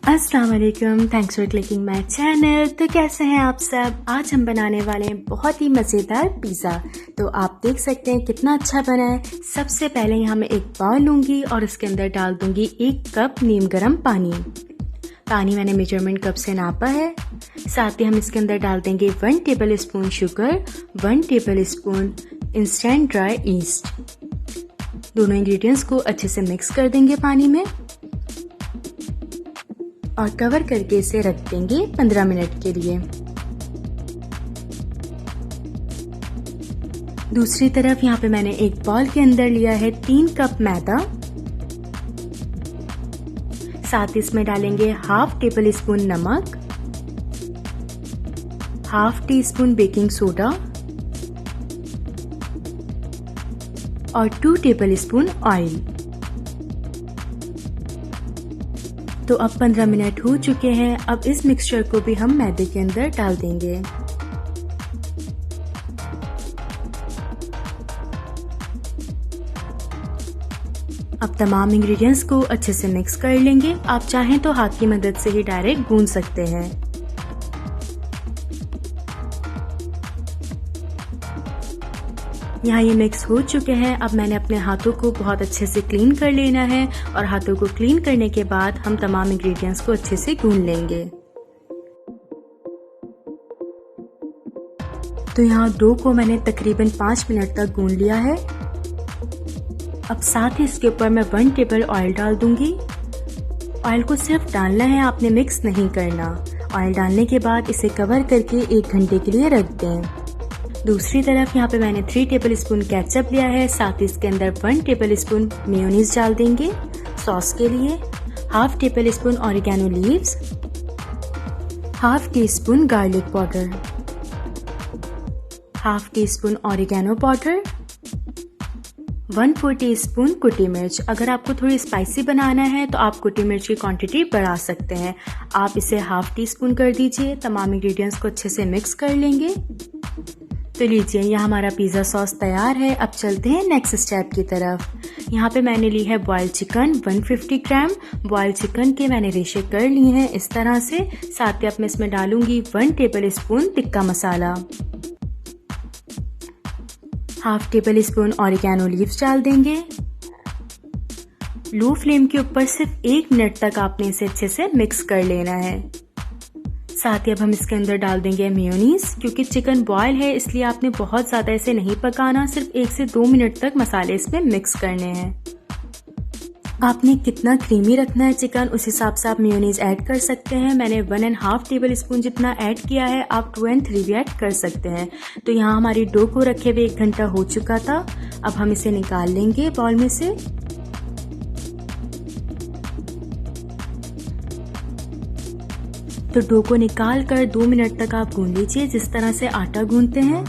अस्सलाम वालेकुम, thanks for clicking my channel. तो कैसे हैं आप सब। आज हम बनाने वाले हैं बहुत ही मज़ेदार पिज़्ज़ा। तो आप देख सकते हैं कितना अच्छा बना है। सबसे पहले यहाँ मैं एक बाउल लूँगी और उसके अंदर डाल दूँगी 1 कप नीम गर्म पानी। पानी मैंने मेजरमेंट कप से नापा है। साथ ही हम इसके अंदर डाल देंगे 1 table spoon sugar, 1 table spoon instant dry east. दोनों इंग्रेडिएंट्स को अच्छे से मिक्स कर देंगे पानी में और कवर करके इसे रख देंगे 15 मिनट के लिए। दूसरी तरफ यहाँ पे मैंने एक बाउल के अंदर लिया है 3 कप मैदा। साथ ही इसमें डालेंगे हाफ टेबल स्पून नमक, half tea spoon baking soda और 2 टेबल स्पून ऑयल। तो अब 15 मिनट हो चुके हैं। अब इस मिक्सचर को भी हम मैदे के अंदर डाल देंगे। अब तमाम इंग्रेडिएंट्स को अच्छे से मिक्स कर लेंगे। आप चाहें तो हाथ की मदद से ही डायरेक्ट गूंद सकते हैं। यहाँ ये मिक्स हो चुके हैं। अब मैंने अपने हाथों को बहुत अच्छे से क्लीन कर लेना है और हाथों को क्लीन करने के बाद हम तमाम इंग्रेडिएंट्स को अच्छे से गूंद लेंगे। तो यहाँ डो को मैंने तकरीबन 5 मिनट तक गूंद लिया है। अब साथ ही इसके ऊपर मैं 1 टेबल ऑयल डाल दूंगी। ऑयल को सिर्फ डालना है, आपने मिक्स नहीं करना। ऑयल डालने के बाद इसे कवर करके 1 घंटे के लिए रख दें। दूसरी तरफ यहाँ पे मैंने 3 टेबल स्पून केचप लिया है। साथ ही इसके अंदर 1 टेबल स्पून मेयोनीज डाल देंगे सॉस के लिए, half tablespoon oregano leaves, half tea spoon garlic powder, half tea spoon oregano powder, 1/4 teaspoon कुटी मिर्च। अगर आपको थोड़ी स्पाइसी बनाना है तो आप कुटी मिर्च की क्वांटिटी बढ़ा सकते हैं। आप इसे हाफ टी स्पून कर दीजिए। तमाम इंग्रेडिएंट्स को अच्छे से मिक्स कर लेंगे। तो लीजिए, यहाँ हमारा पिज़्ज़ा सॉस तैयार है। अब चलते हैं नेक्स्ट स्टेप की तरफ। यहाँ पे मैंने ली है बॉइल्ड चिकन 150 ग्राम। बॉइल्ड चिकन के मैंने रेशे कर लिए हैं इस तरह से। साथ ही अब मैं इसमें डालूंगी 1 tablespoon tikka masala, half tablespoon oregano leaves डाल देंगे। लो फ्लेम के ऊपर सिर्फ 1 मिनट तक आपने इसे अच्छे से मिक्स कर लेना है। साथ ही अब हम इसके अंदर डाल देंगे मेयोनीज। क्योंकि चिकन बॉयल है इसलिए आपने बहुत ज़्यादा इसे नहीं पकाना, सिर्फ 1 से 2 मिनट तक मसाले इसमें मिक्स करने हैं। आपने कितना क्रीमी रखना है चिकन, उस हिसाब से आप मेयोनीज ऐड कर सकते हैं। मैंने 1.5 टेबल स्पून जितना ऐड किया है, आप 2 और 3 भी ऐड कर सकते हैं। तो यहाँ हमारी डो को रखे हुए 1 घंटा हो चुका था। अब हम इसे निकाल लेंगे बाउल में से। तो डो को निकाल कर 2 मिनट तक आप गूंद लीजिए, जिस तरह से आटा गूंदते हैं।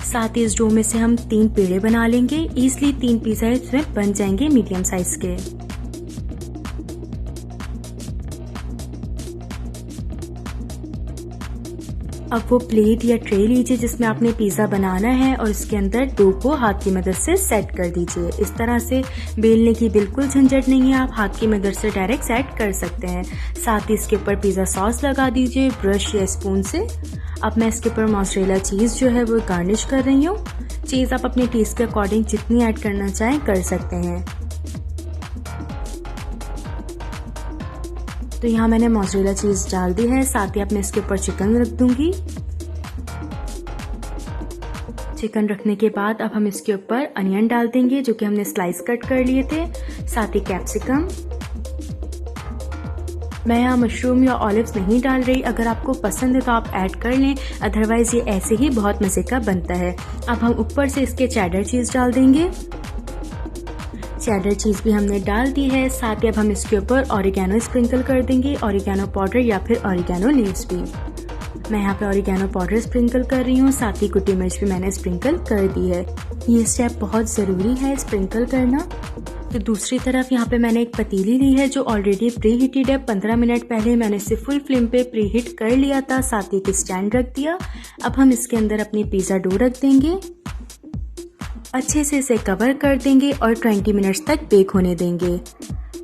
साथ ही इस डो में से हम 3 पेड़े बना लेंगे। ईजिली 3 पिज़्ज़ा इसमें बन जाएंगे मीडियम साइज के। अब वो प्लेट या ट्रे लीजिए जिसमें आपने पिज़्ज़ा बनाना है और इसके अंदर डो को हाथ की मदद से सेट कर दीजिए। इस तरह से बेलने की बिल्कुल झंझट नहीं है, आप हाथ की मदद से डायरेक्ट सेट कर सकते हैं। साथ ही इसके ऊपर पिज़्ज़ा सॉस लगा दीजिए ब्रश या स्पून से। अब मैं इसके ऊपर मोज़रेला चीज़ जो है वो गार्निश कर रही हूँ। चीज़ आप अपने टेस्ट के अकॉर्डिंग जितनी ऐड करना चाहें कर सकते हैं। तो यहाँ मैंने मोज़रेला चीज़ डाल दी है। साथ ही अब मैं इसके ऊपर चिकन रख दूंगी। चिकन रखने के बाद अब हम इसके ऊपर अनियन डाल देंगे जो कि हमने स्लाइस कट कर लिए थे। साथ ही कैप्सिकम। मैं यहाँ मशरूम या ऑलिव्स नहीं डाल रही, अगर आपको पसंद है तो आप ऐड कर लें, अदरवाइज ये ऐसे ही बहुत मज़े का बनता है। अब हम ऊपर से इसके चेडर चीज़ डाल देंगे। चेडर चीज़ भी हमने डाल दी है। साथ ही अब हम इसके ऊपर ऑरिगेनो स्प्रिंकल कर देंगे, ऑरिगेनो पाउडर या फिर ऑरिगेनो लीव्स भी। मैं यहाँ पे ऑरिगेनो पाउडर स्प्रिंकल कर रही हूँ। साथ ही कुटी मिर्च भी मैंने स्प्रिंकल कर दी है। ये स्टेप बहुत ज़रूरी है स्प्रिंकल करना। तो दूसरी तरफ यहाँ पे मैंने एक पतीली ली है जो ऑलरेडी प्री हीटेड है। 15 मिनट पहले मैंने इसे फुल फ्लेम पे प्री हीट कर लिया था। साथ ही एक स्टैंड रख दिया। अब हम इसके अंदर अपनी पिज़्ज़ा डो रख देंगे, अच्छे से इसे कवर कर देंगे और 20 मिनट्स तक बेक होने देंगे।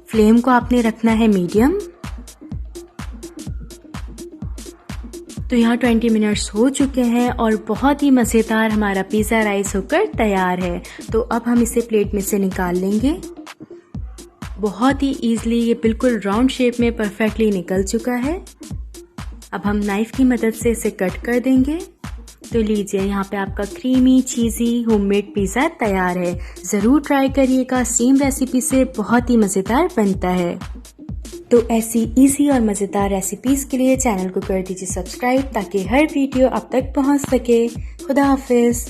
फ्लेम को आपने रखना है मीडियम। तो यहाँ 20 मिनट्स हो चुके हैं और बहुत ही मज़ेदार हमारा पिज़्ज़ा राइस होकर तैयार है। तो अब हम इसे प्लेट में से निकाल लेंगे। बहुत ही ईज़िली ये बिल्कुल राउंड शेप में परफेक्टली निकल चुका है। अब हम नाइफ़ की मदद से इसे कट कर देंगे। तो लीजिए, यहाँ पे आपका क्रीमी चीज़ी होममेड पिज़्ज़ा तैयार है। ज़रूर ट्राई करिएगा, सेम रेसिपी से बहुत ही मज़ेदार बनता है। तो ऐसी इजी और मज़ेदार रेसिपीज़ के लिए चैनल को कर दीजिए सब्सक्राइब, ताकि हर वीडियो आप तक पहुँच सके। खुदा हाफिज़।